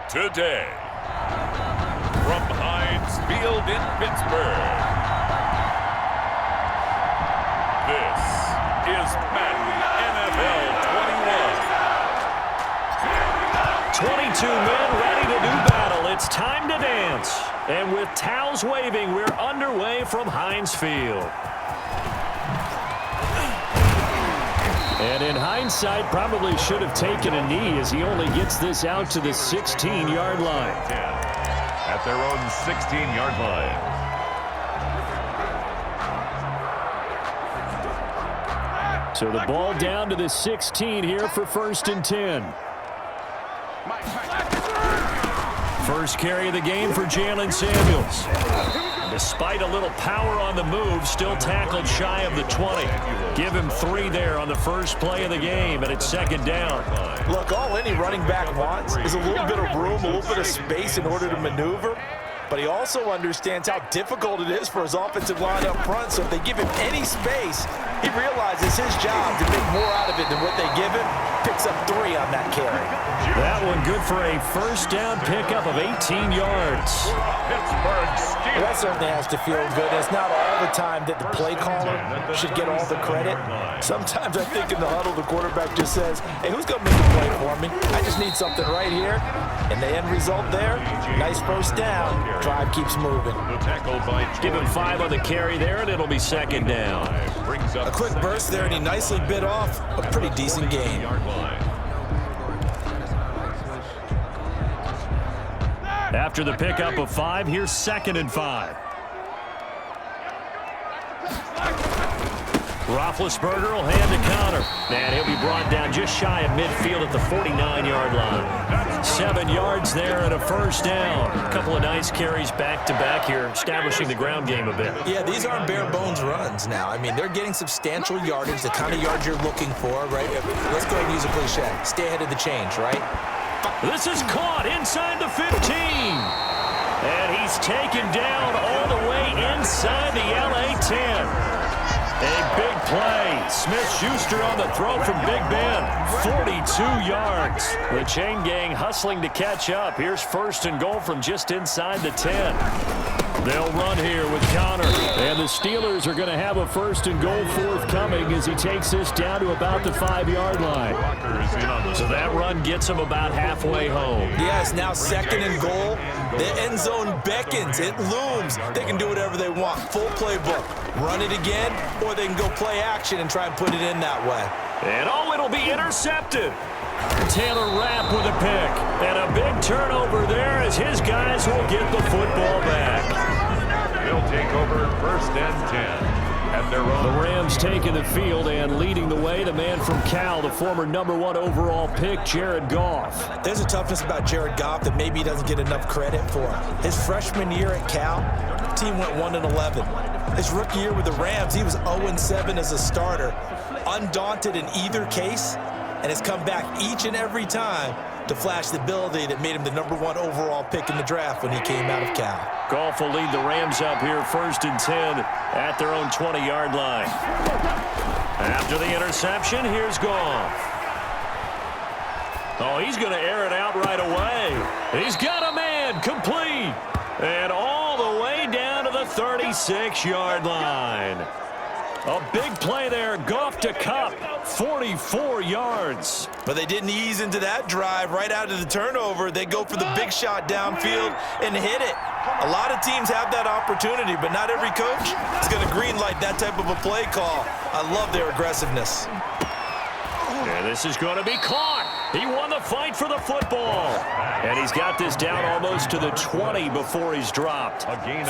today. From Heinz Field in Pittsburgh, this is Madden NFL 21. 22 men ready to do battle. It's time to dance. And with towels waving, we're underway from Heinz Field. And in hindsight, probably should have taken a knee as he only gets this out to the 16-yard line. At their own 16-yard line. So the ball down to the 16 here for 1st and 10. First carry of the game for Jalen Samuels. Despite a little power on the move, still tackled shy of the 20. Give him 3 there on the first play of the game, and it's 2nd down. Look, all any running back wants is a little bit of room, a little bit of space in order to maneuver. But he also understands how difficult it is for his offensive line up front. So if they give him any space, he realizes his job to make more out of it than what they give him. Picks up 3 on that carry. That one good for a first down pickup of 18 yards. Well, that certainly has to feel good. It's not all the time that the play caller should get all the credit. Sometimes I think in the huddle, the quarterback just says, hey, who's going to make a play for me? I just need something right here. And the end result there, nice first down. Drive keeps moving. Give him 5 on the carry there, and it'll be 2nd down. A quick burst there, and he nicely bit off a pretty decent gain. After the pickup of 5, here's 2nd and 5. Roethlisberger will hand to Connor. And he'll be brought down just shy of midfield at the 49-yard line. 7 yards there and a first down. A couple of nice carries back-to-back here, establishing the ground game a bit. Yeah, these aren't bare-bones runs now. I mean, they're getting substantial yardage, the kind of yards you're looking for, right? Let's go ahead and use a cliche. Stay ahead of the change, right? This is caught inside the 15. And he's taken down all the way inside the LA 10. A big play. Smith-Schuster on the throw from Big Ben. 42 yards. The chain gang hustling to catch up. Here's 1st and goal from just inside the 10. They'll run here with Connor. And the Steelers are going to have a 1st and goal forthcoming as he takes this down to about the 5-yard line. So that run gets him about halfway home. Yes, now 2nd and goal. The end zone beckons. It looms. They can do whatever they want. Full playbook. Run it again, or they can go play action and try and put it in that way. And it'll be intercepted. Taylor Rapp with a pick. And a big turnover there as his guys will get the football back. They'll take over 1st and 10. At their own. The Rams taking the field and leading the way, the man from Cal, the former #1 overall pick, Jared Goff. There's a toughness about Jared Goff that maybe he doesn't get enough credit for. His freshman year at Cal, the team went 1-11. His rookie year with the Rams, he was 0-7 as a starter. Undaunted in either case, and has come back each and every time to flash the ability that made him the #1 overall pick in the draft when he came out of Cal. Goff will lead the Rams up here 1st and 10 at their own 20-yard line. After the interception, here's Goff. Oh, he's going to air it out right away. He's got a man complete. And all the way down to the 36-yard line. A big play there. Goff to Kupp. 44 yards. But they didn't ease into that drive right out of the turnover. They go for the big shot downfield and hit it. A lot of teams have that opportunity, but not every coach is going to greenlight that type of a play call. I love their aggressiveness. And this is going to be caught. He won the fight for the football. And he's got this down almost to the 20 before he's dropped.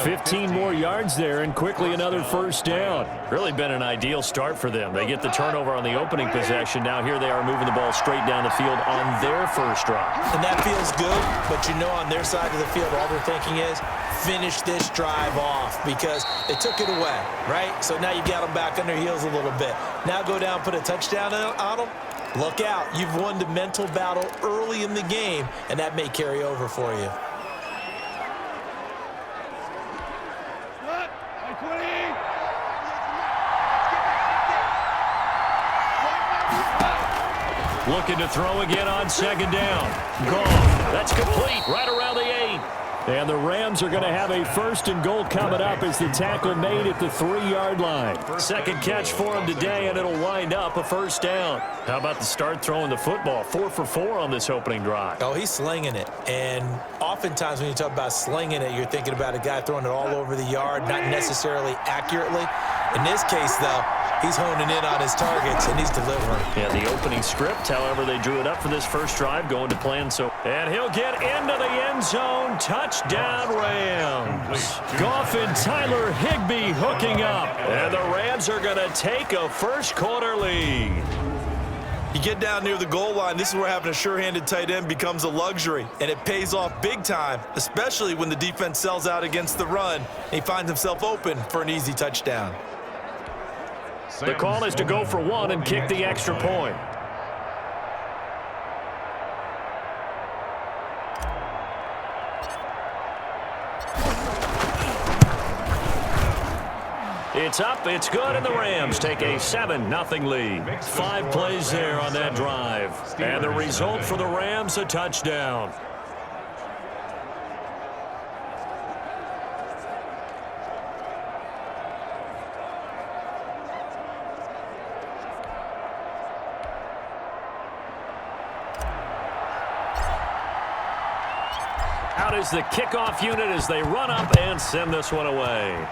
15 more yards there and quickly another first down. Really been an ideal start for them. They get the turnover on the opening possession. Now here they are moving the ball straight down the field on their first drive. And that feels good, but you know on their side of the field all they're thinking is finish this drive off because they took it away, right? So now you got them back on their heels a little bit. Now go down, put a touchdown on them. Look out. You've won the mental battle early in the game, and that may carry over for you. Looking to throw again on second down. Gone. That's complete right around the 8. And the Rams are going to have a 1st and goal coming up as the tackle made at the 3-yard line. Second catch for him today, and it'll wind up a 1st down. How about the start throwing the football? 4 for 4 on this opening drive. Oh, he's slinging it. And oftentimes when you talk about slinging it, you're thinking about a guy throwing it all over the yard, not necessarily accurately. In this case, though, he's honing in on his targets, and he's delivering. Yeah, the opening script, however, they drew it up for this first drive, going to plan. And he'll get into the end zone. Touchdown, Rams. Goff and Tyler Higbee hooking up. And the Rams are going to take a first-quarter lead. You get down near the goal line, this is where having a sure-handed tight end becomes a luxury, and it pays off big time, especially when the defense sells out against the run, and he finds himself open for an easy touchdown. The call is to go for 1 and kick the extra point. It's up, it's good, and the Rams take a 7-0 lead. 5 plays there on that drive. And the result for the Rams, a touchdown. Out is the kickoff unit as they run up and send this one away.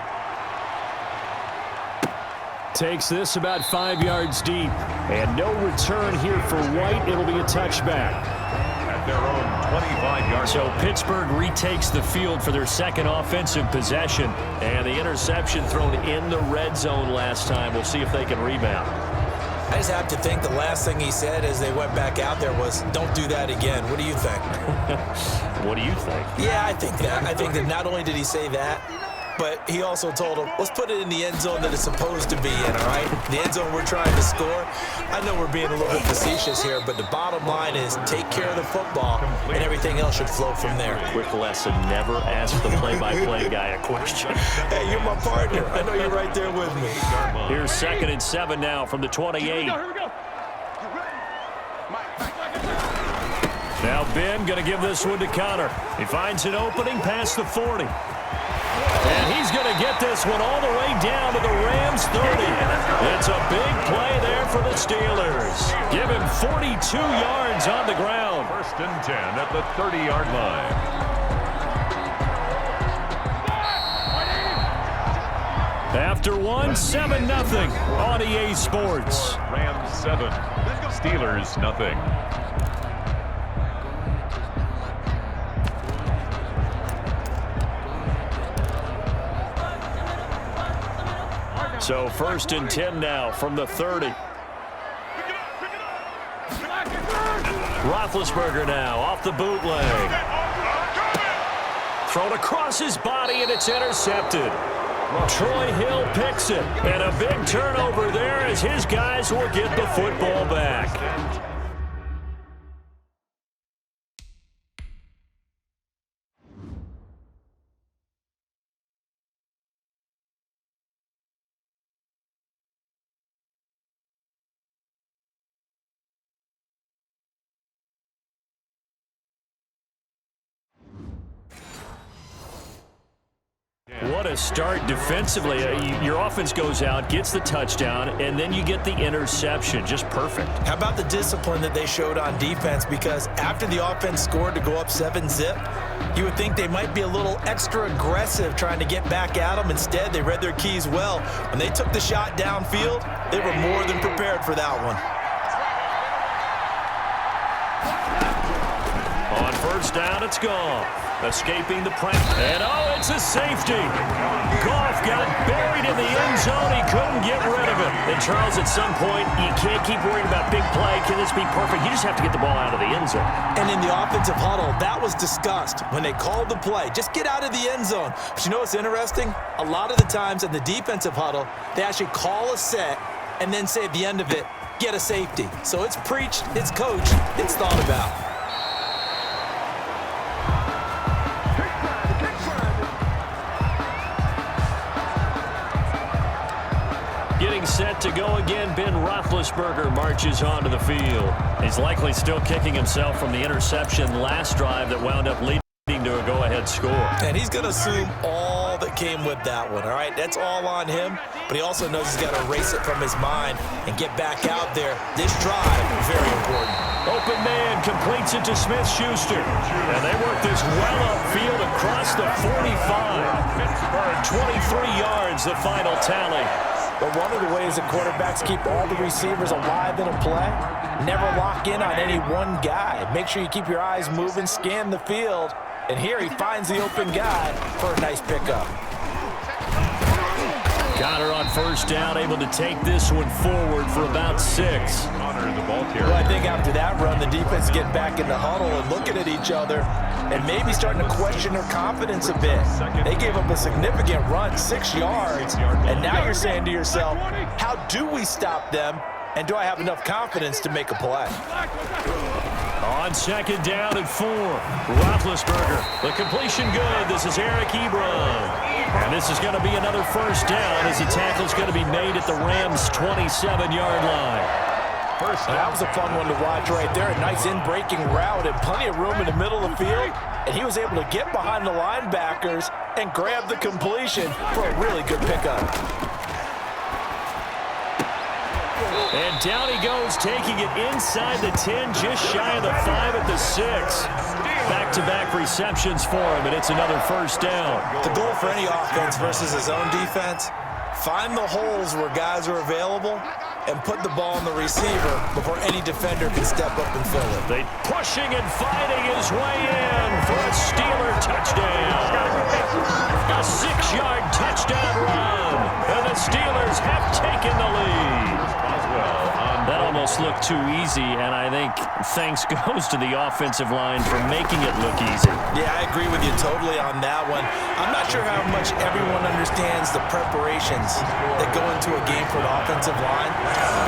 Takes this about 5 yards deep. And no return here for White. It'll be a touchback. At their own 25-yard So Pittsburgh retakes the field for their second offensive possession. And the interception thrown in the red zone last time. We'll see if they can rebound. I just have to think the last thing he said as they went back out there was, don't do that again. What do you think? What do you think? Yeah, I think that. I think that not only did he say that, but he also told him, let's put it in the end zone that it's supposed to be in, all right? The end zone we're trying to score. I know we're being a little bit facetious here, but the bottom line is take care of the football, and everything else should flow from there. Quick lesson, never ask the play-by-play guy a question. Hey, you're my partner. I know you're right there with me. Here's 2nd and 7 now from the 28. Now Ben going to give this one to Connor. He finds an opening past the 40. And he's going to get this one all the way down to the Rams 30. It's a big play there for the Steelers. Give him 42 yards on the ground. 1st and 10 at the 30-yard line. After one, 7-0 on EA Sports. Rams 7, Steelers nothing. So 1st and 10 now from the 30. Roethlisberger now off the bootleg. Thrown across his body, and it's intercepted. Troy Hill picks it. And a big turnover there as his guys will get the football back. What a start defensively. Your offense goes out, gets the touchdown, and then you get the interception. Just perfect. How about the discipline that they showed on defense? Because after the offense scored to go up 7-zip, you would think they might be a little extra aggressive trying to get back at them. Instead, they read their keys well. When they took the shot downfield, they were more than prepared for that one. On 1st down, it's gone. Escaping the press. And, oh, it's a safety. Goff got buried in the end zone. He couldn't get rid of it. And, Charles, at some point, you can't keep worrying about big play. Can this be perfect? You just have to get the ball out of the end zone. And in the offensive huddle, that was discussed when they called the play. Just get out of the end zone. But you know what's interesting? A lot of the times in the defensive huddle, they actually call a set and then say at the end of it, get a safety. So it's preached, it's coached, it's thought about. Getting set set to go again. Ben Roethlisberger marches onto the field. He's likely still kicking himself from the interception last drive that wound up leading to a go-ahead score. And he's going to assume all that came with that one, all right? That's all on him, but he also knows he's got to erase it from his mind and get back out there. This drive, very important. Open man completes it to Smith-Schuster. And they work this well upfield across the 45. 23 yards, the final tally. But one of the ways that quarterbacks keep all the receivers alive in a play, never lock in on any one guy. Make sure you keep your eyes moving, scan the field. And here he finds the open guy for a nice pickup. Got her on first down, able to take this one forward for about 6. Well, I think after that run, the defense get back in the huddle and looking at each other and maybe starting to question their confidence a bit. They gave up a significant run, 6 yards, and now you're saying to yourself, how do we stop them, and do I have enough confidence to make a play? On second down and 4, Roethlisberger. The completion good. This is Eric Ebron. And this is going to be another first down as the tackle's going to be made at the Rams' 27-yard line. That was a fun one to watch right there. A nice in-breaking route and plenty of room in the middle of the field. And he was able to get behind the linebackers and grab the completion for a really good pickup. And down he goes, taking it inside the 10, just shy of the 5 at the 6. Back-to-back receptions for him, and it's another first down. The goal for any offense versus his own defense, find the holes where guys are available and put the ball on the receiver before any defender can step up and fill it. They pushing and fighting his way in for a Steeler touchdown. A 6-yard touchdown run, and the Steelers have taken the lead. That almost looked too easy, and I think thanks goes to the offensive line for making it look easy. Yeah, I agree with you totally on that one. I'm not sure how much everyone understands the preparations that go into a game for an offensive line,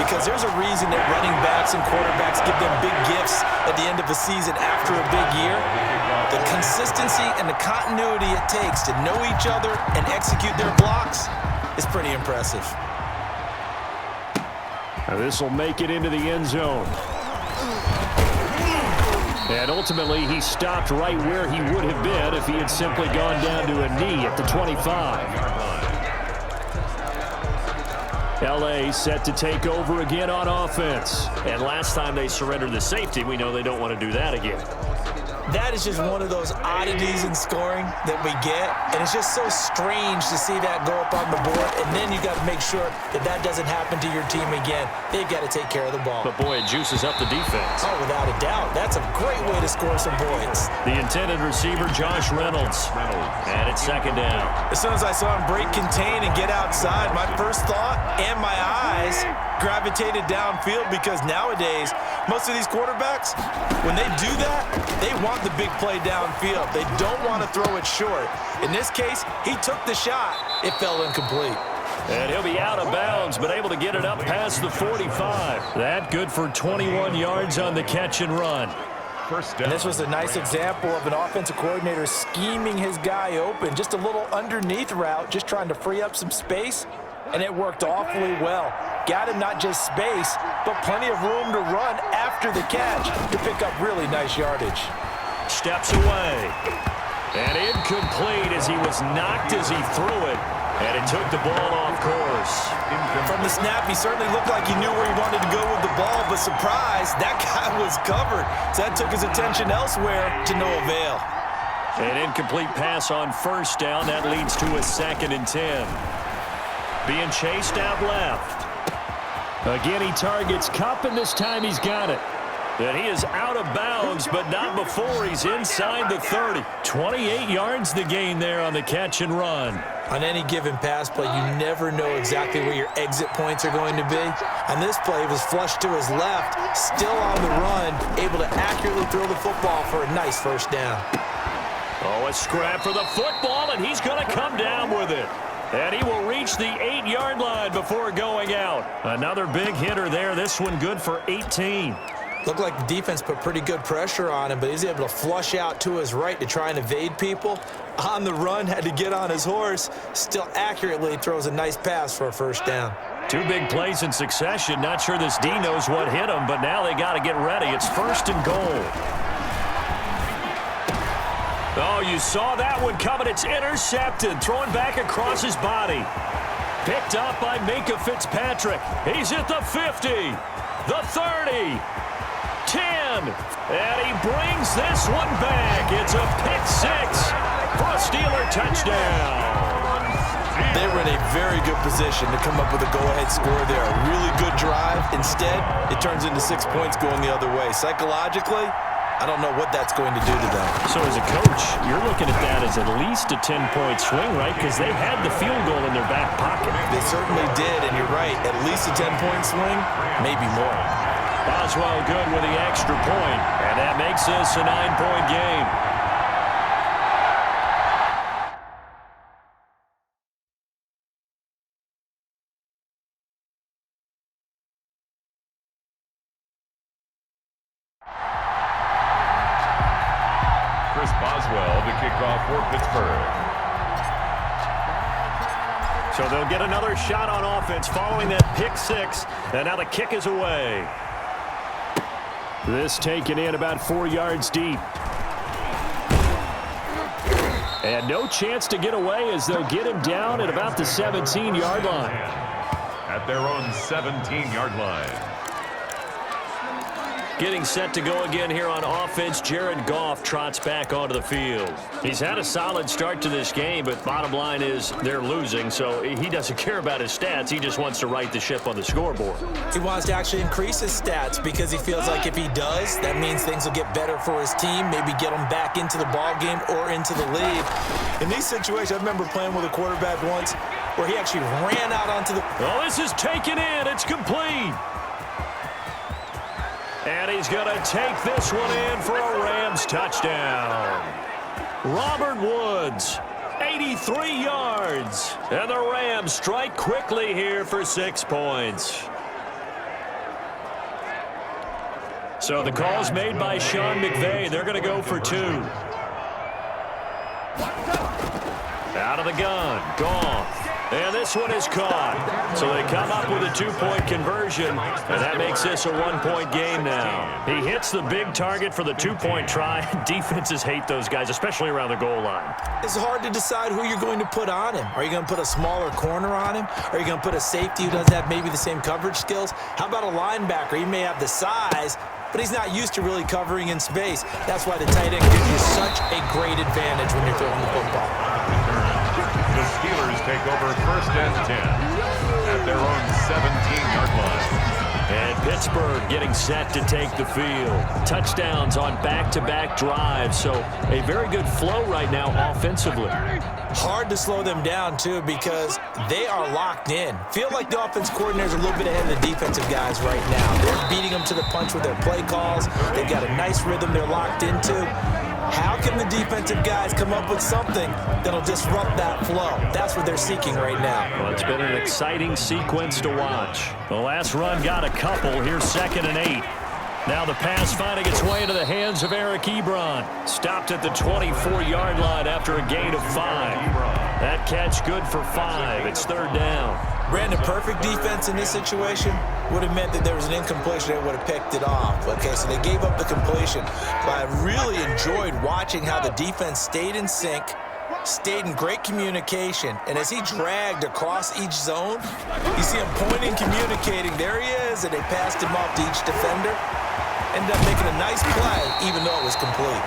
because there's a reason that running backs and quarterbacks give them big gifts at the end of the season after a big year. The consistency and the continuity it takes to know each other and execute their blocks is pretty impressive. This will make it into the end zone. And ultimately, he stopped right where he would have been if he had simply gone down to a knee at the 25. LA set to take over again on offense. And last time they surrendered the safety, we know they don't want to do that again. That is just one of those oddities in scoring that we get, and it's just so strange to see that go up on the board, and then you got to make sure that that doesn't happen to your team again. They've got to take care of the ball. But boy, it juices up the defense. Oh, without a doubt. That's a great way to score some points. The intended receiver, Josh Reynolds. And it's second down. As soon as I saw him break contain and get outside, my first thought and my eyes gravitated downfield, because nowadays, most of these quarterbacks, when they do that, they want the big play downfield. They don't want to throw it short. In this case, he took the shot. It fell incomplete. And he'll be out of bounds, but able to get it up past the 45. That good for 21 yards on the catch and run. First down. And this was a nice example of an offensive coordinator scheming his guy open. Just a little underneath route, just trying to free up some space, and it worked awfully well. Got him not just space, but plenty of room to run after the catch to pick up really nice yardage. Steps away. And incomplete as he was knocked as he threw it. And it took the ball off course. From the snap, he certainly looked like he knew where he wanted to go with the ball, but surprise, that guy was covered. So that took his attention elsewhere to no avail. An incomplete pass on first down. That leads to a 2nd and 10. Being chased out left. Again, he targets Kupp, and this time he's got it. And he is out of bounds, but not before he's inside the 30. 28 yards the gain there on the catch and run. On any given pass play, you never know exactly where your exit points are going to be. On this play, he was flushed to his left, still on the run, able to accurately throw the football for a nice first down. Oh, a scrap for the football, and he's going to come down with it. And he will reach the 8-yard line before going out. Another big hitter there. This one good for 18. Looked like the defense put pretty good pressure on him, but he's able to flush out to his right to try and evade people. On the run, had to get on his horse. Still accurately throws a nice pass for a first down. Two big plays in succession. Not sure this D knows what hit him, but now they got to get ready. It's 1st and goal. Oh, you saw that one coming. It's intercepted. Throwing back across his body. Picked up by Minka Fitzpatrick. He's at the 50, the 30, 10, and he brings this one back. It's a pick 6 for a Steeler touchdown. They were in a very good position to come up with a go-ahead score there. A really good drive. Instead, it turns into 6 points going the other way. Psychologically, I don't know what that's going to do to them. So as a coach, you're looking at that as at least a 10-point swing, right? Because they had the field goal in their back pocket. They certainly did, and you're right. At least a 10-point swing, maybe more. Boswell good with the extra point, and that makes this a 9-point game. Boswell to kick off for Pittsburgh. So they'll get another shot on offense following that pick 6, and now the kick is away. This taken in about 4 yards deep. And no chance to get away as they'll get him down at about the 17-yard line. At their own 17-yard line. Getting set to go again here on offense, Jared Goff trots back onto the field. He's had a solid start to this game, but bottom line is they're losing, so he doesn't care about his stats. He just wants to right the ship on the scoreboard. He wants to actually increase his stats because he feels like if he does, that means things will get better for his team, maybe get him back into the ball game or into the lead. In these situations, I remember playing with a quarterback once where he actually ran out onto the... Oh, this is taken in. It's complete. And he's going to take this one in for a Rams touchdown. Robert Woods, 83 yards. And the Rams strike quickly here for 6 points. So the call's made by Sean McVay. They're going to go for 2. Out of the gun, Goff. And this one is caught. So they come up with a 2-point conversion, and that makes this a 1-point game now. He hits the big target for the 2-point try. Defenses hate those guys, especially around the goal line. It's hard to decide who you're going to put on him. Are you going to put a smaller corner on him? Are you going to put a safety who doesn't have maybe the same coverage skills? How about a linebacker? He may have the size, but he's not used to really covering in space. That's why the tight end gives you such a great advantage when you're throwing the football. The Steelers take over 1st and 10 at their own 17-yard line. And Pittsburgh getting set to take the field. Touchdowns on back-to-back drives, so a very good flow right now offensively. Hard to slow them down, too, because they are locked in. Feel like the offense coordinator's a little bit ahead of the defensive guys right now. They're beating them to the punch with their play calls. They've got a nice rhythm they're locked into. How can the defensive guys come up with something that'll disrupt that flow? That's what they're seeking right now. Well, it's been an exciting sequence to watch. The last run got a couple. Here's 2nd and 8. Now the pass finding its way into the hands of Eric Ebron. Stopped at the 24-yard line after a gain of 5. That catch good for 5. It's 3rd down. Brandon, perfect defense in this situation would have meant that there was an incompletion. They would have picked it off. Okay, so they gave up the completion. But I really enjoyed watching how the defense stayed in sync, stayed in great communication, and as he dragged across each zone, you see him pointing, communicating. There he is, and they passed him off to each defender. Ended up making a nice play, even though it was complete.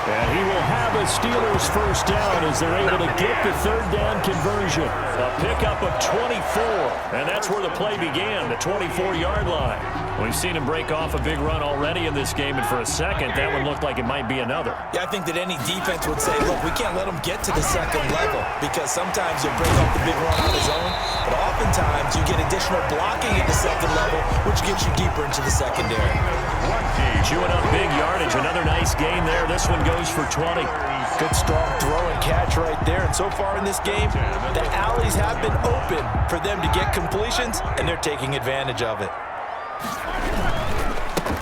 And he will have a Steelers 1st down as they're able to get the 3rd down conversion. A pickup of 24, and that's where the play began, the 24-yard line. We've seen him break off a big run already in this game, and for a second, that one looked like it might be another. Yeah, I think that any defense would say, look, we can't let him get to the 2nd level because sometimes you'll break off the big run on his own, but oftentimes you get additional blocking at the 2nd level, which gets you deeper into the secondary. Chewing up big yardage. Another nice gain there. This one goes for 20. Good strong throw and catch right there. And so far in this game, the alleys have been open for them to get completions, and they're taking advantage of it.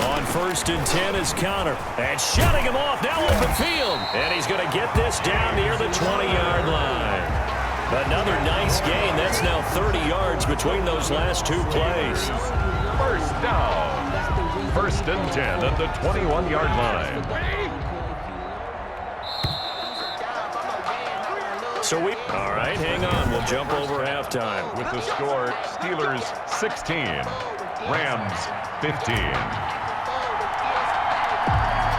On 1st and 10 is Connor. And shutting him off now open field. And he's going to get this down near the 20-yard line. Another nice gain. That's now 30 yards between those last two plays. First down. First and 10 at the 21-yard line. All right, hang on. We'll jump over halftime. With the score, Steelers 16, Rams 15.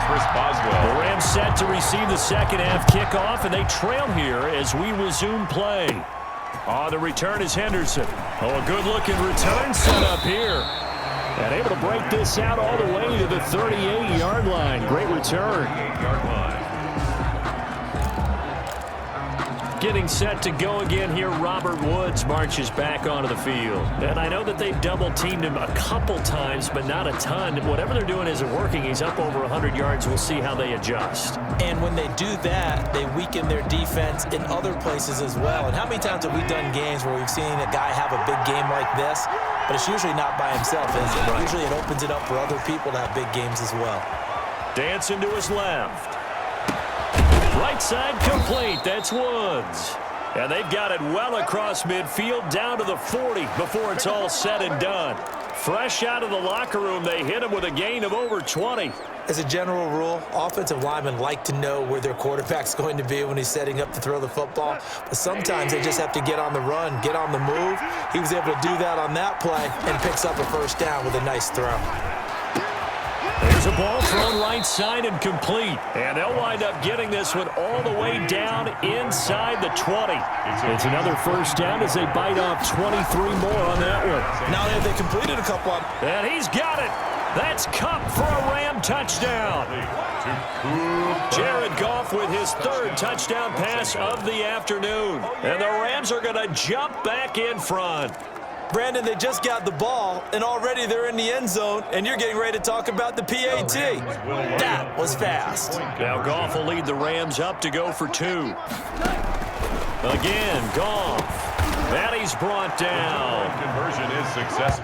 Chris Boswell. The Rams set to receive the second half kickoff, and they trail here as we resume play. The return is Henderson. A good-looking return set up here. And able to break this out all the way to the 38-yard line. Great return. 38-yard line. Getting set to go again here, Robert Woods marches back onto the field. And I know that they've double-teamed him a couple times, but not a ton. Whatever they're doing isn't working. He's up over 100 yards. We'll see how they adjust. And when they do that, they weaken their defense in other places as well. And how many times have we done games where we've seen a guy have a big game like this, but it's usually not by himself, is it? Right. Usually it opens it up for other people to have big games as well. Dancing to his left. Right side complete. That's Woods. And they've got it well across midfield down to the 40 before it's all said and done. Fresh out of the locker room, they hit him with a gain of over 20. As a general rule, offensive linemen like to know where their quarterback's going to be when he's setting up to throw the football. But sometimes they just have to get on the run, get on the move. He was able to do that on that play and picks up a first down with a nice throw. There's a ball thrown right side and complete. And they'll wind up getting this one all the way down inside the 20. It's another first down as they bite off 23 more on that one. Not only have they completed a couple of them. And he's got it. That's Cup for a Ram touchdown. Jared Goff with his third touchdown pass of the afternoon. And the Rams are going to jump back in front. Brandon, they just got the ball, and already they're in the end zone, and you're getting ready to talk about the PAT. That was fast. Now Goff will lead the Rams up to go for two. Again, Goff. And he's brought down. Conversion is successful.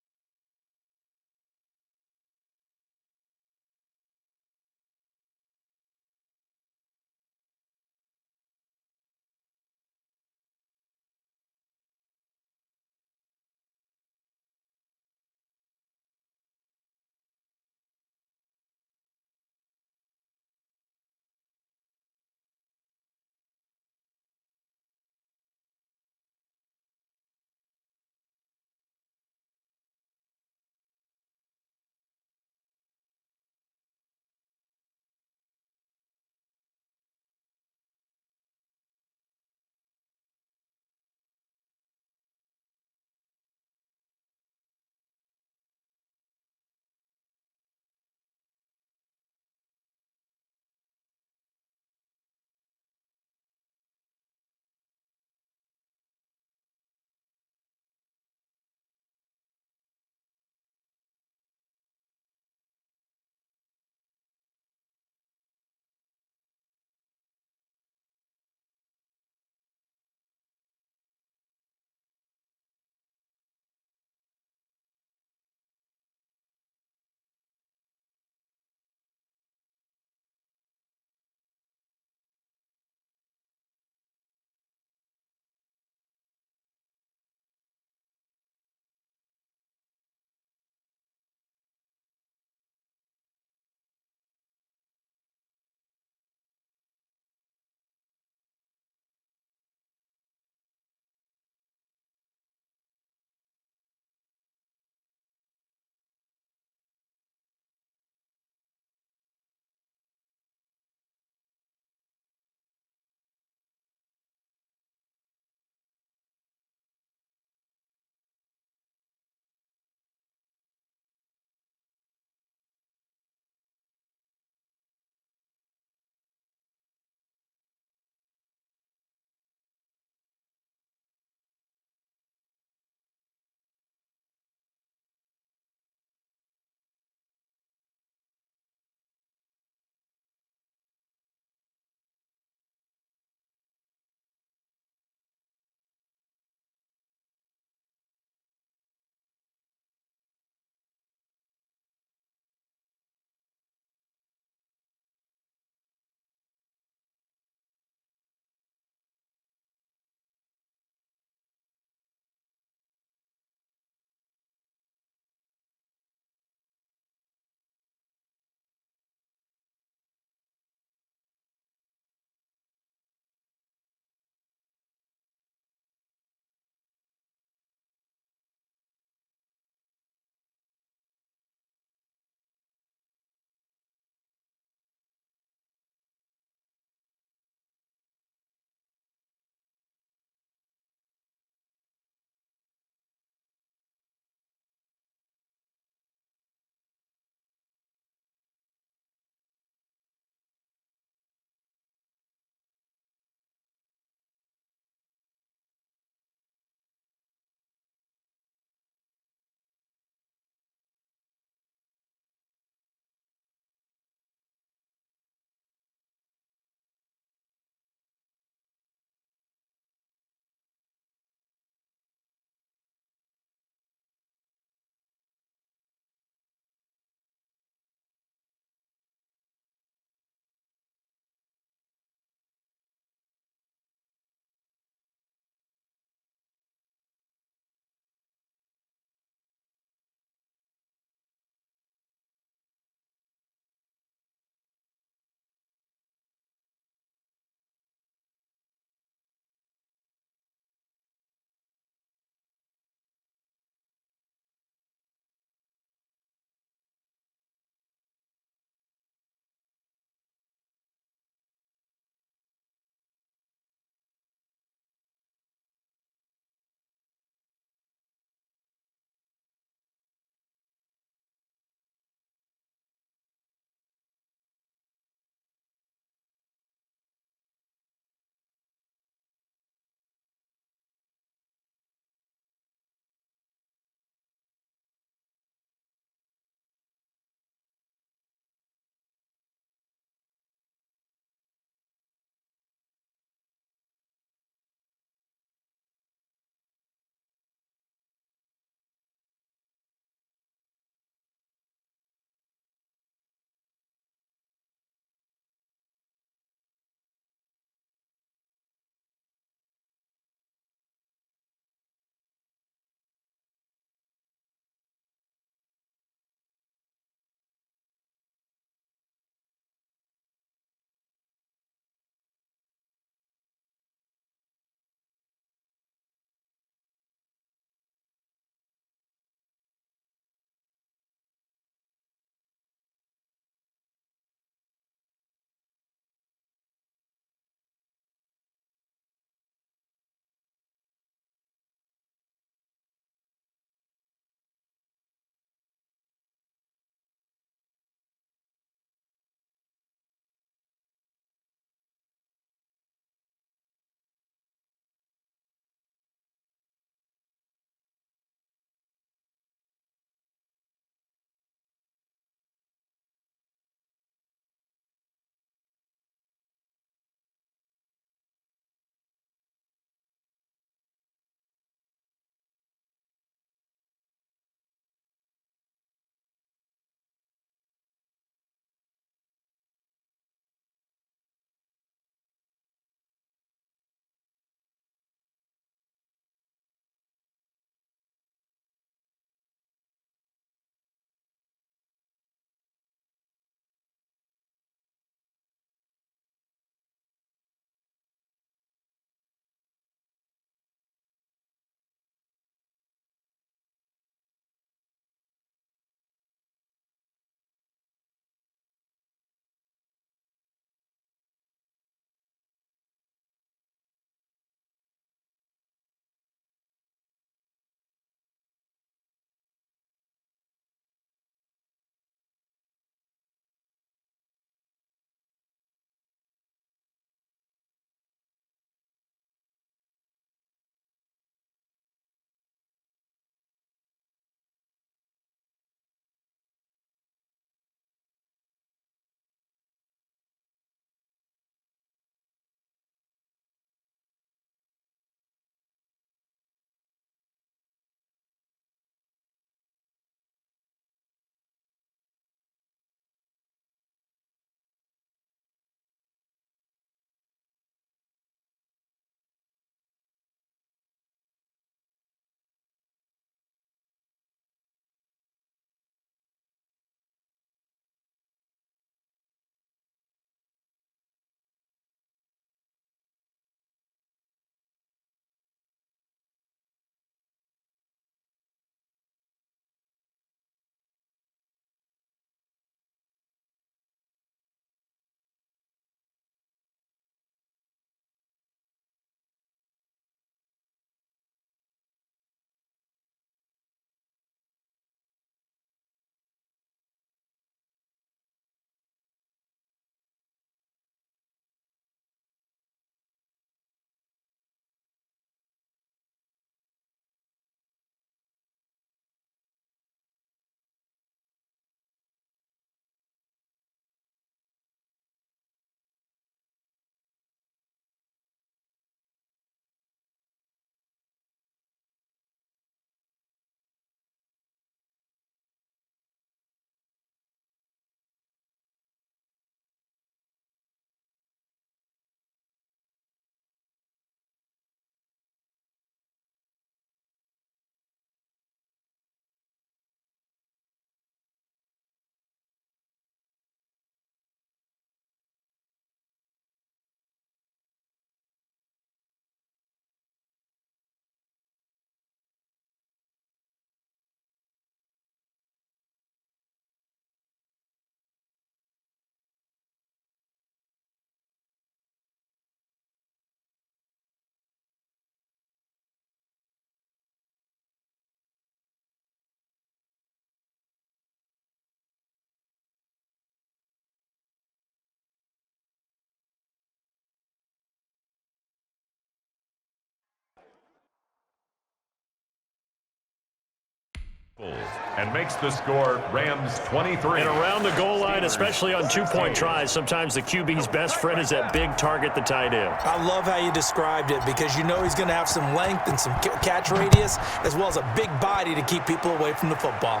And makes the score Rams 23. And around the goal line, especially on two-point tries, sometimes the QB's best friend is that big target, the tight end. I love how you described it because you know he's going to have some length and some catch radius as well as a big body to keep people away from the football.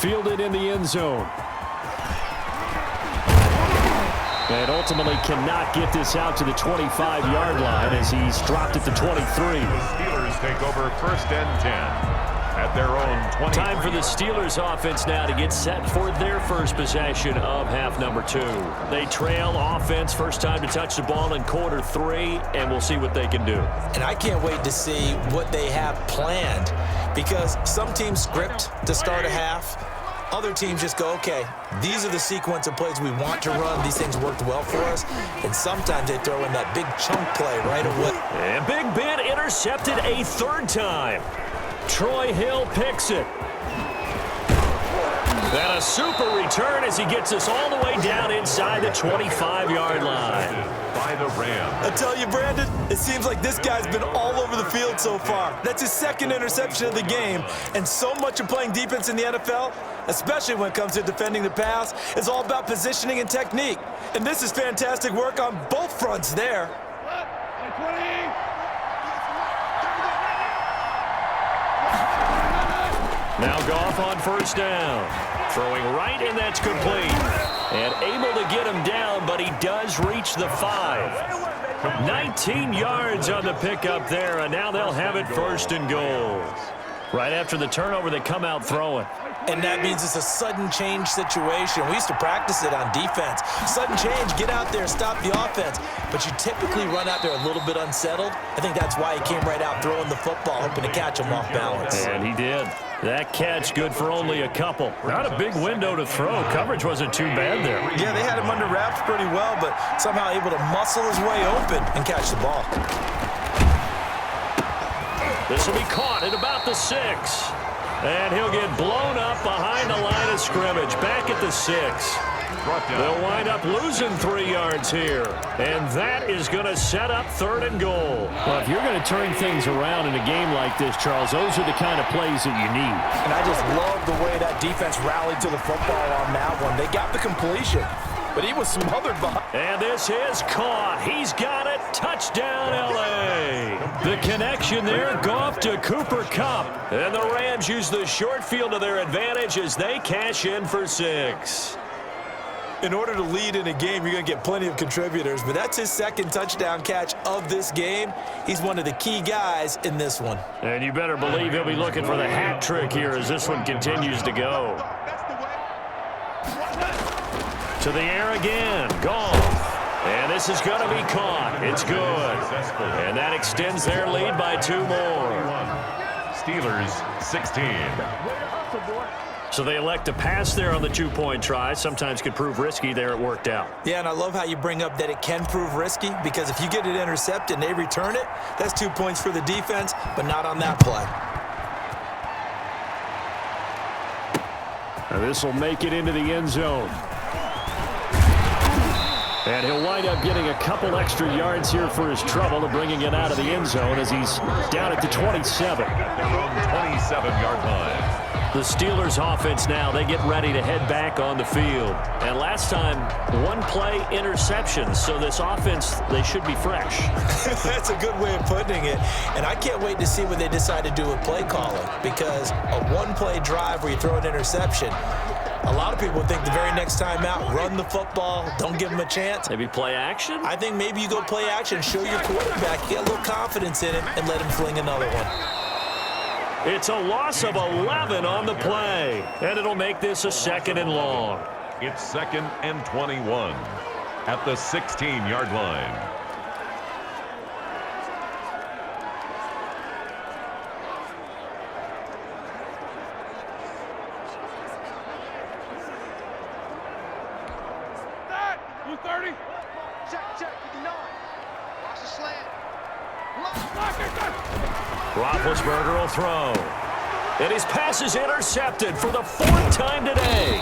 Fielded in the end zone. And ultimately cannot get this out to the 25-yard line as he's dropped at the 23. The Steelers take over 1st and 10 at their own 20. Time for the Steelers offense now to get set for their first possession of half number 2. They trail offense, first time to touch the ball in quarter 3, and we'll see what they can do. And I can't wait to see what they have planned because some teams script to start a half. Other teams just go, okay, these are the sequence of plays we want to run. These things worked well for us. And sometimes they throw in that big chunk play right away. And Big Ben intercepted a 3rd time. Troy Hill picks it. And a super return as he gets us all the way down inside the 25-yard line. By the Rams. I tell you, Brandon, it seems like this guy's been all over the field so far. That's his 2nd interception of the game. And so much of playing defense in the NFL, especially when it comes to defending the pass, is all about positioning and technique. And this is fantastic work on both fronts there. Now Goff on 1st down. Throwing right, and that's complete. And able to get him down, but he does reach the 5. 19 yards on the pickup there, and now they'll have it 1st and goal. Right after the turnover, they come out throwing. And that means it's a sudden change situation. We used to practice it on defense. Sudden change, get out there, stop the offense. But you typically run out there a little bit unsettled. I think that's why he came right out throwing the football, hoping to catch him off balance. And he did. That catch good for only a couple. Not a big window to throw. Coverage wasn't too bad there. Yeah, they had him under wraps pretty well, but somehow able to muscle his way open and catch the ball. This will be caught at about the 6. And he'll get blown up behind the line of scrimmage. Back at the 6. They'll wind up losing 3 yards here. And that is going to set up 3rd and goal. Well, if you're going to turn things around in a game like this, Charles, those are the kind of plays that you need. And I just love the way that defense rallied to the football on that one. They got the completion, but he was smothered behind. And this is caught. He's got it. Touchdown, L.A. The connection there, Goff to Cooper Kupp. And the Rams use the short field to their advantage as they cash in for 6. In order to lead in a game, you're going to get plenty of contributors, but that's his 2nd touchdown catch of this game. He's one of the key guys in this one. And you better believe he'll be looking for the hat trick here as this one continues to go. To the air again. Goff. And this is going to be caught. It's good. And that extends their lead by 2 more. Steelers 16. So they elect to pass there on the 2-point try. Sometimes could prove risky. There it worked out. Yeah, and I love how you bring up that it can prove risky because if you get it intercepted and they return it, that's 2 points for the defense, but not on that play. Now this will make it into the end zone. And he'll wind up getting a couple extra yards here for his trouble to bringing it out of the end zone as he's down at the 27. At their own 27-yard line. The Steelers offense now, they get ready to head back on the field. And last time, 1-play interceptions. So this offense, they should be fresh. That's a good way of putting it. And I can't wait to see what they decide to do with play calling because a 1-play drive where you throw an interception, a lot of people think the very next time out, run the football, don't give them a chance. Maybe play action? I think maybe you go play action, show your quarterback, get a little confidence in him, and let him fling another one. It's a loss of 11 on the play, and it'll make this a 2nd and long. It's 2nd and 21 at the 16-yard line. Roethlisberger will throw. And his pass is intercepted for the 4th time today.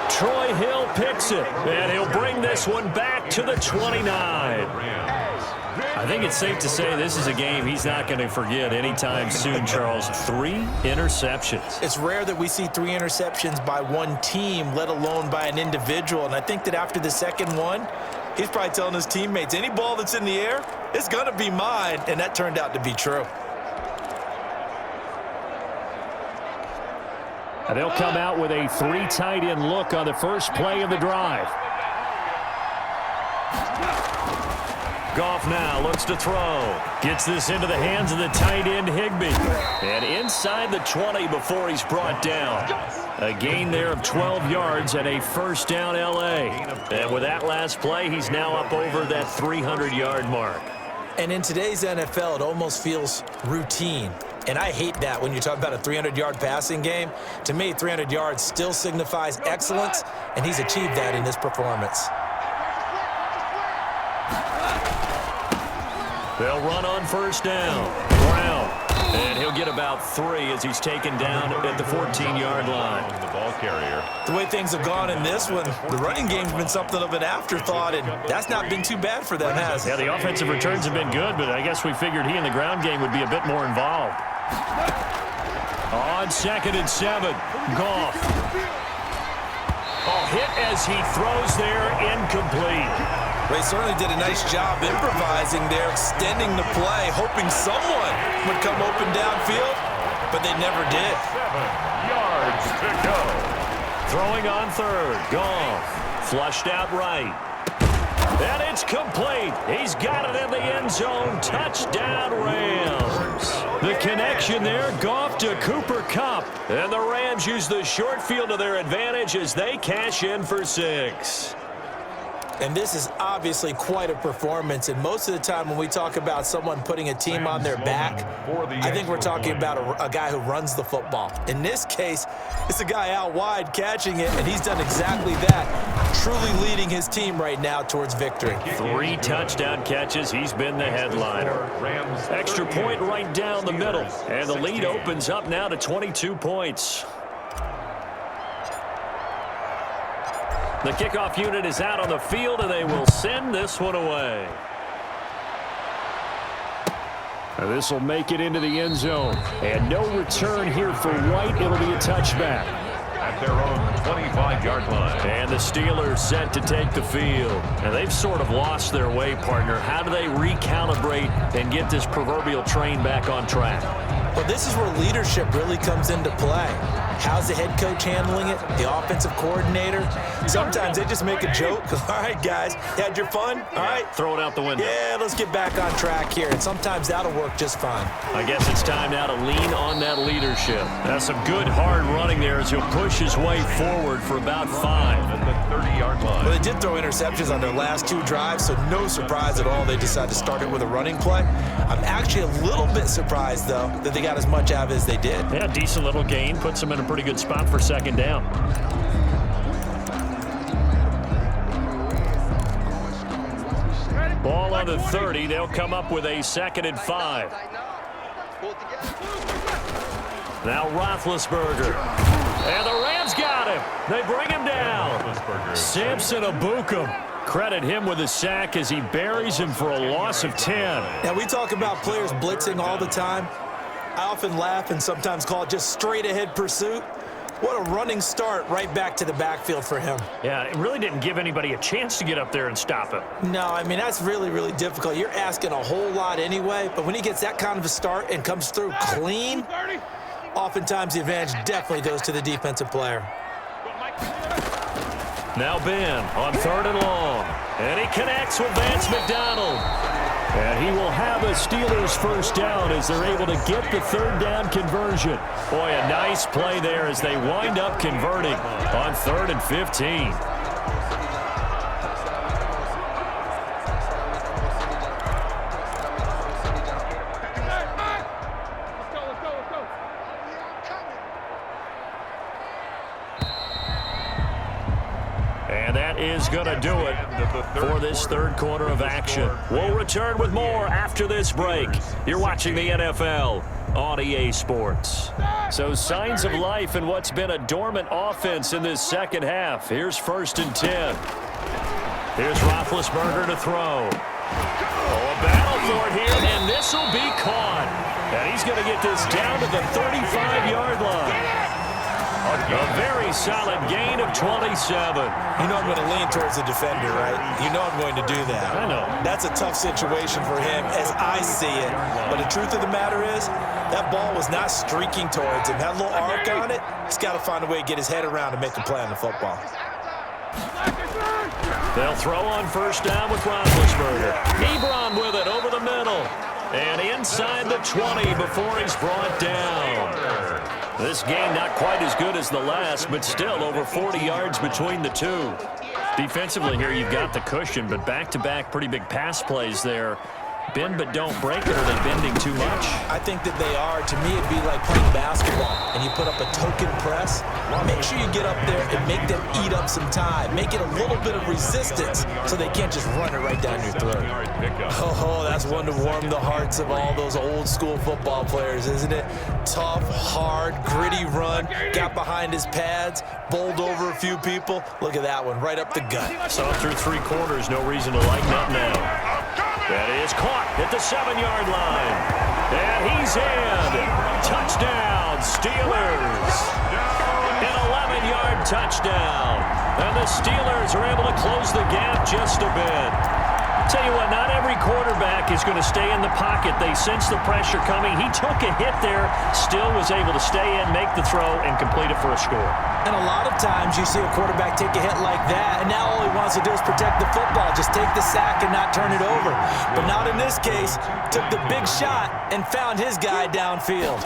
Troy Hill picks it, and he'll bring this one back to the 29. I think it's safe to say this is a game he's not going to forget anytime soon, Charles. 3 interceptions. It's rare that we see 3 interceptions by one team, let alone by an individual. And I think that after the second one, he's probably telling his teammates, any ball that's in the air, it's going to be mine. And that turned out to be true. And they'll come out with a 3 tight end look on the first play of the drive. Goff now looks to throw. Gets this into the hands of the tight end, Higbee. And inside the 20 before he's brought down. A gain there of 12 yards and a first down L.A. And with that last play, he's now up over that 300-yard mark. And in today's NFL, it almost feels routine. And I hate that when you talk about a 300-yard passing game. To me, 300 yards still signifies excellence, and he's achieved that in this performance. They'll run on first down. Brown. And he'll get about 3 as he's taken down at the 14-yard line. The ball carrier. The way things have gone in this one, the running game's been something of an afterthought, and that's not been too bad for them, has it? Yeah, the offensive returns have been good, but I guess we figured he in the ground game would be a bit more involved. On 2nd and 7, Goff. Hit as he throws there, incomplete. They certainly did a nice job improvising there, extending the play, hoping someone would come open downfield, but they never did. 7 yards to go. Throwing on 3rd, Goff. Flushed out right. And it's complete. He's got it in the end zone. Touchdown, Rams. The connection there, Goff to Cooper Kupp. And the Rams use the short field to their advantage as they cash in for 6. And this is obviously quite a performance. And most of the time when we talk about someone putting a team on their back, I think we're talking about a guy who runs the football. In this case, it's a guy out wide catching it, and he's done exactly that, truly leading his team right now towards victory. 3 touchdown catches. He's been the headliner. Extra point right down the middle. And the lead opens up now to 22 points. The kickoff unit is out on the field, and they will send this one away. This will make it into the end zone. And no return here for White. It'll be a touchback. At their own 25-yard line. And the Steelers set to take the field. And they've sort of lost their way, partner. How do they recalibrate and get this proverbial train back on track? Well, this is where leadership really comes into play. How's the head coach handling it? The offensive coordinator? Sometimes they just make a joke. All right, guys, you had your fun? All right. Throw it out the window. Yeah, let's get back on track here. And sometimes that'll work just fine. I guess it's time now to lean on that leadership. That's some good, hard running there as he'll push his way forward for about 5. At the 30-yard line. Well, they did throw interceptions on their last 2 drives, so no surprise at all they decided to start it with a running play. I'm actually a little bit surprised, though, that they got as much out of it as they did. Yeah, decent little gain. Puts them in a pretty good spot for 2nd down. Ball on the 30. They'll come up with a 2nd and 5. Now Roethlisberger. And the Rams got him. They bring him down. Samson Abukum. Credit him with a sack as he buries him for a loss of 10. Now, we talk about players blitzing all the time. I often laugh and sometimes call it just straight-ahead pursuit. What a running start right back to the backfield for him. Yeah, it really didn't give anybody a chance to get up there and stop him. No, I mean, that's really, really difficult. You're asking a whole lot anyway, but when he gets that kind of a start and comes through clean, oftentimes the advantage definitely goes to the defensive player. Now Ben on 3rd and long. And he connects with Vance McDonald. And he will have a Steelers first down as they're able to get the 3rd down conversion. Boy, a nice play there as they wind up converting on 3rd and 15. And that is going to do it for this 3rd quarter of action. We'll return with more after this break. You're watching the NFL on EA Sports. So signs of life in what's been a dormant offense in this 2nd half. Here's 1st and 10. Here's Roethlisberger to throw. Oh, a battle for it here, and this will be caught. And he's going to get this down to the 35-yard line. A very solid gain of 27. You know I'm going to lean towards the defender, right? You know I'm going to do that. I know. That's a tough situation for him as I see it. But the truth of the matter is, that ball was not streaking towards him. Had a little arc on it. He's got to find a way to get his head around and make a play on the football. They'll throw on first down with Roethlisberger. Ebron with it over the middle. And inside the 20 before he's brought down. This game not quite as good as the last, but still over 40 yards between the two. Defensively here, you've got the cushion, but back-to-back pretty big pass plays there. Bend but don't break it. Are they bending too much? I think that they are. To me, it'd be like playing basketball, and you put up a token press. Make sure you get up there and make them eat up some time. Make it a little bit of resistance so they can't just run it right down your throat. Oh, that's one to warm the hearts of all those old-school football players, isn't it? Tough, hard, gritty run. Got behind his pads, bowled over a few people. Look at that one, right up the gut. Saw through 3 quarters, no reason to lighten up now. That is caught at the 7-yard line. And he's in. Touchdown, Steelers. An 11-yard touchdown. And the Steelers are able to close the gap just a bit. Tell you what, not every quarterback is going to stay in the pocket. They sense the pressure coming. He took a hit there, still was able to stay in, make the throw, and complete it for a score. And a lot of times you see a quarterback take a hit like that, and now all he wants to do is protect the football, just take the sack and not turn it over. But not in this case. Took the big shot and found his guy downfield.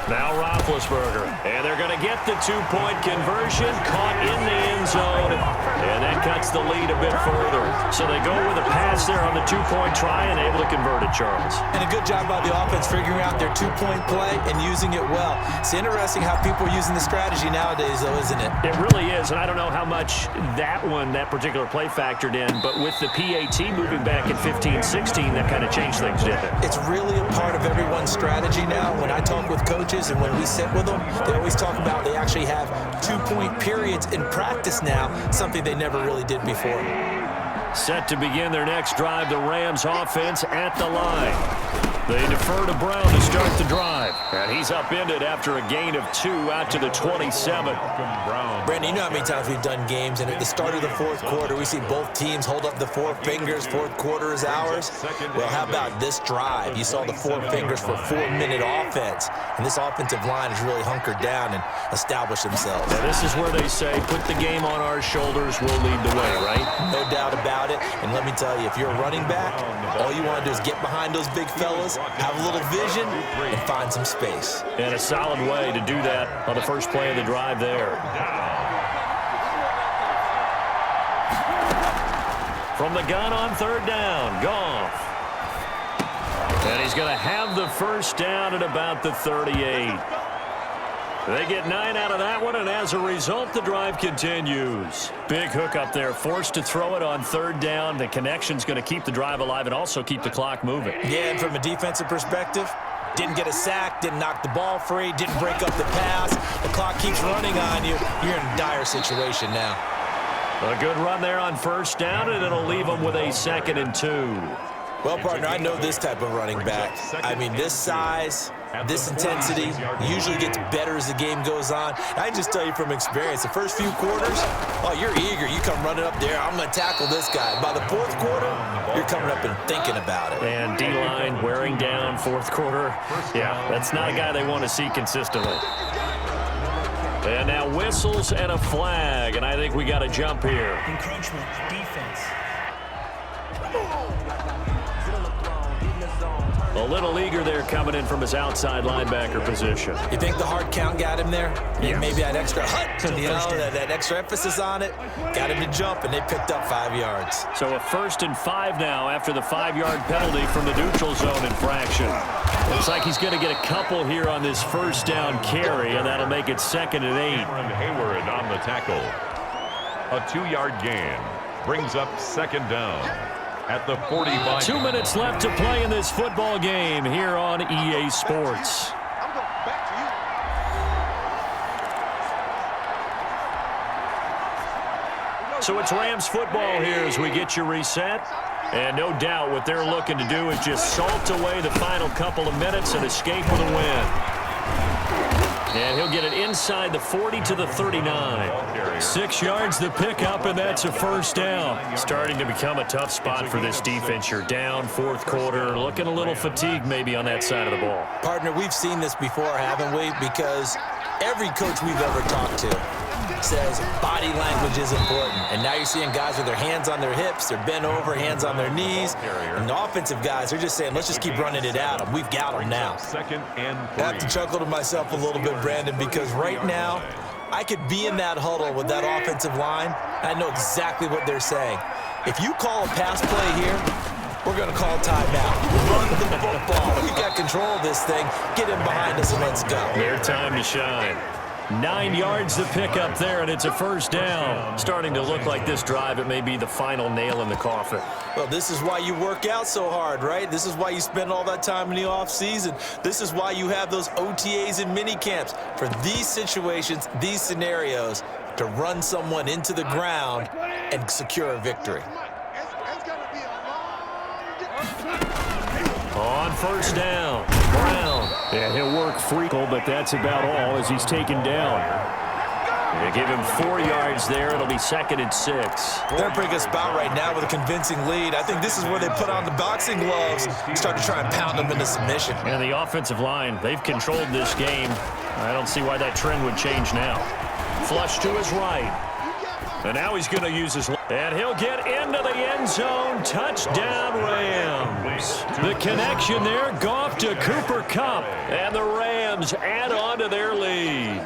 Now Roethlisberger, and they're going to get the 2-point conversion, caught in the end zone, and that cuts the lead a bit further. So they go with a pass there on the 2-point try and able to convert it, Charles. And a good job by the offense figuring out their 2-point play and using it well. It's interesting how people are using the strategy nowadays, though, isn't it? It really is, and I don't know how much that particular play factored in, but with the PAT moving back in 15-16, that kind of changed things, didn't it? It's really a part of everyone's strategy now. When I talk with coaches and when we sit with them, they always talk about they actually have 2-point periods in practice now, something they never really did before. Set to begin their next drive, the Rams offense at the line. They defer to Brown to start the drive. And he's upended after a gain of 2 out to the 27. Brandon, you know how many times we've done games, and at the start of the fourth quarter, we see both teams hold up the 4 fingers, fourth quarter is ours. Well, how about this drive? You saw the 4 fingers for 4-minute offense, and this offensive line has really hunkered down and established themselves. Now, this is where they say, put the game on our shoulders, we'll lead the way, right? No doubt about it, and let me tell you, if you're a running back, all you want to do is get behind those big fellas, have a little vision, and find some space. And a solid way to do that on the first play of the drive there. From the gun on 3rd down, Goff. And he's going to have the first down at about the 38. They get 9 out of that one, and as a result, the drive continues. Big hook up there, forced to throw it on 3rd down. The connection's going to keep the drive alive and also keep the clock moving. Yeah, and from a defensive perspective, didn't get a sack, didn't knock the ball free, didn't break up the pass. The clock keeps running on you. You're in a dire situation now. A good run there on 1st down, and it'll leave them with a 2nd and 2. Well, partner, I know this type of running back. I mean, this size, this intensity usually gets better as the game goes on. I can just tell you from experience, the first few quarters, oh, you're eager. You come running up there, I'm going to tackle this guy. By the 4th quarter, you're coming up and thinking about it. And D-line wearing down 4th quarter. Yeah, that's not a guy they want to see consistently. And now whistles and a flag, and I think we got to jump here. Encroachment, defense. A little eager there coming in from his outside linebacker position. You think the hard count got him there? Yes. Maybe that extra that extra emphasis on it got him to jump, and they picked up 5 yards. So a 1st and 5 now after the 5-yard penalty from the neutral zone infraction. Looks like he's going to get a couple here on this 1st down carry, and that'll make it 2nd and 8. Hayward on the tackle. A 2-yard gain brings up 2nd down at the 45. 2 minutes left to play in this football game here on EA Sports. So it's Rams football here as we get you reset. And no doubt what they're looking to do is just salt away the final couple of minutes and escape with a win. And he'll get it inside the 40 to the 39. 6 yards the pickup, and that's a first down. Starting to become a tough spot for this defense. You're down fourth quarter, looking a little fatigued maybe on that side of the ball. Partner, we've seen this before, haven't we? Because every coach we've ever talked to says body language is important. And now you're seeing guys with their hands on their hips, they're bent over, hands on their knees. And the offensive guys are just saying, let's just keep running it at them. We've got them now. I have to chuckle to myself a little bit, Brandon, because right now I could be in that huddle with that offensive line. I know exactly what they're saying. If you call a pass play here, we're going to call timeout. Run the football. We've got control of this thing. Get in behind us and let's go. Their time to shine. 9 yards to pick up there, and it's a first down. Starting to look like this drive, it may be the final nail in the coffin. Well, this is why you work out so hard, right? This is why you spend all that time in the offseason. This is why you have those OTAs and mini camps. For these situations, these scenarios, to run someone into the ground and secure a victory. On first down, Brown. And he'll work Freakle, but that's about all as he's taken down. They give him 4 yards there. It'll be 2nd and 6. They're in a pretty good spot right now with a convincing lead. I think this is where they put on the boxing gloves and start to try and pound them into submission. And the offensive line, they've controlled this game. I don't see why that trend would change now. Flush to his right. And now he's going to use his... And he'll get into the end zone. Touchdown, Rams. The connection there, Goff to Cooper Kupp. And the Rams add on to their lead.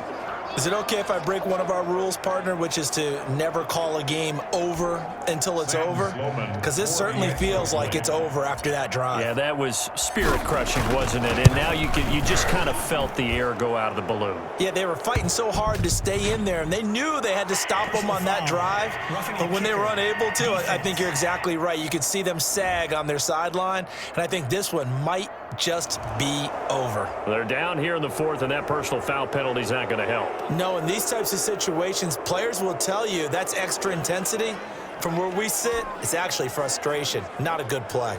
Is it okay if I break one of our rules, partner, which is to never call a game over until it's over? Because this certainly feels like it's over after that drive. Yeah, that was spirit-crushing, wasn't it? And now you just kind of felt the air go out of the balloon. Yeah, they were fighting so hard to stay in there, and they knew they had to stop them on that drive. But when they were unable to, I think you're exactly right. You could see them sag on their sideline, and I think this one might just be over. They're down here in the fourth, and that personal foul penalty is not going to help. No, in these types of situations, players will tell you that's extra intensity. From where we sit, it's actually frustration, not a good play.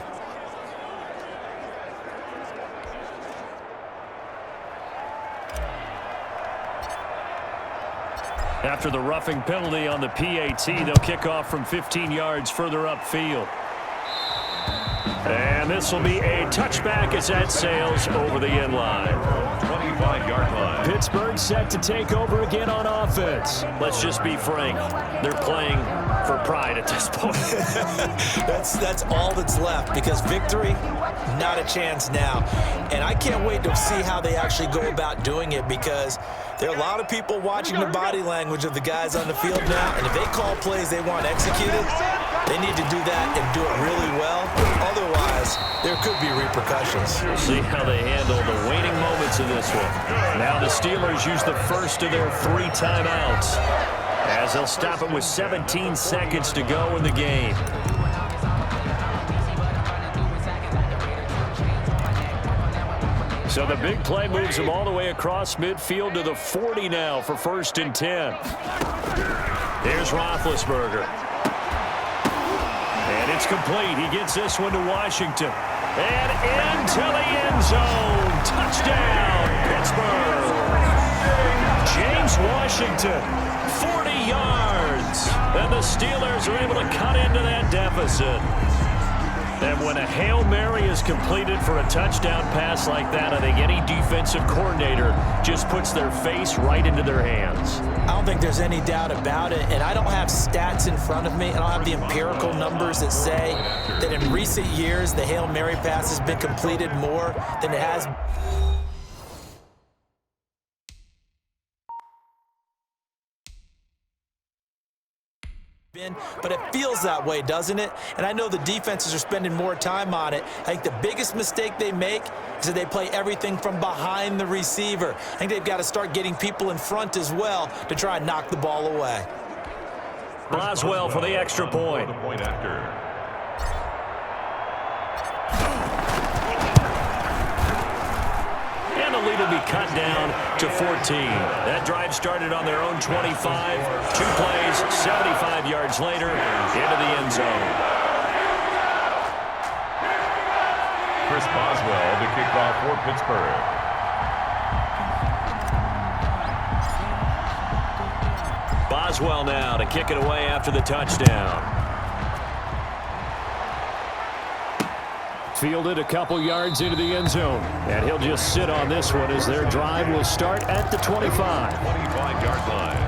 After the roughing penalty on the PAT, they'll kick off from 15 yards further upfield. And this will be a touchback as that sails over the end line. 25-yard line. Pittsburgh set to take over again on offense. Let's just be frank. They're playing for pride at this point. That's all that's left, because victory, not a chance now. And I can't wait to see how they actually go about doing it, because there are a lot of people watching the body language of the guys on the field now, and if they call plays they want executed, they need to do that and do it really well. Otherwise, there could be repercussions. We'll see how they handle the waning moments of this one. Now the Steelers use the first of their 3 timeouts, as they'll stop it with 17 seconds to go in the game. So the big play moves them all the way across midfield to the 40 now for 1st and 10. Here's Roethlisberger. And it's complete. He gets this one to Washington. And into the end zone. Touchdown, Pittsburgh. James Washington, 40 yards. And the Steelers are able to cut into that deficit. And when a Hail Mary is completed for a touchdown pass like that, I think any defensive coordinator just puts their face right into their hands. I don't think there's any doubt about it, and I don't have stats in front of me. I don't have the empirical numbers that say that in recent years the Hail Mary pass has been completed more than it has. But it feels that way, doesn't it? And I know the defenses are spending more time on it. I think the biggest mistake they make is that they play everything from behind the receiver. I think they've got to start getting people in front as well to try and knock the ball away. Boswell for the extra point. And the lead will be cut down to 14. That drive started on their own 25. 2 plays, 75 yards later, into the end zone. Boswell to kick off for Pittsburgh. Boswell now to kick it away after the touchdown. Fielded a couple yards into the end zone. And he'll just sit on this one as their drive will start at the 25. 25-yard line.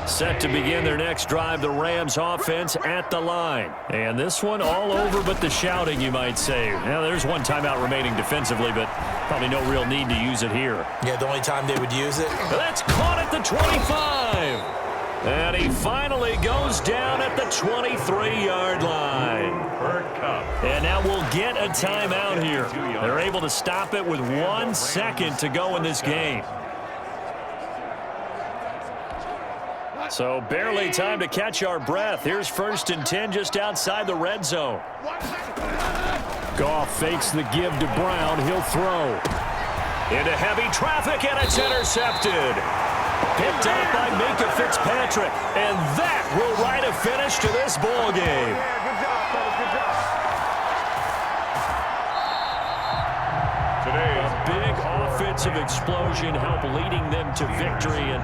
Set to begin their next drive, the Rams offense at the line. And this one all over but the shouting, you might say. Now, there's one timeout remaining defensively, but probably no real need to use it here. Yeah, the only time they would use it. That's caught at the 25. And he finally goes down at the 23-yard line. And now we'll get a timeout here. They're able to stop it with 1 second to go in this game. So barely time to catch our breath. Here's 1st and 10 just outside the red zone. Goff fakes the give to Brown. He'll throw. Into heavy traffic, and it's intercepted. Picked up by Minka Fitzpatrick. And that will write a finish to this ball game. Big offensive explosion help leading them to victory. And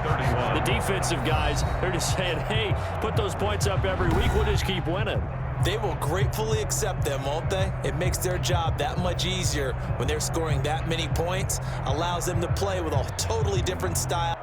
the defensive guys, they're just saying, hey, put those points up every week. We'll just keep winning. They will gratefully accept them, won't they? It makes their job that much easier when they're scoring that many points. Allows them to play with a totally different style.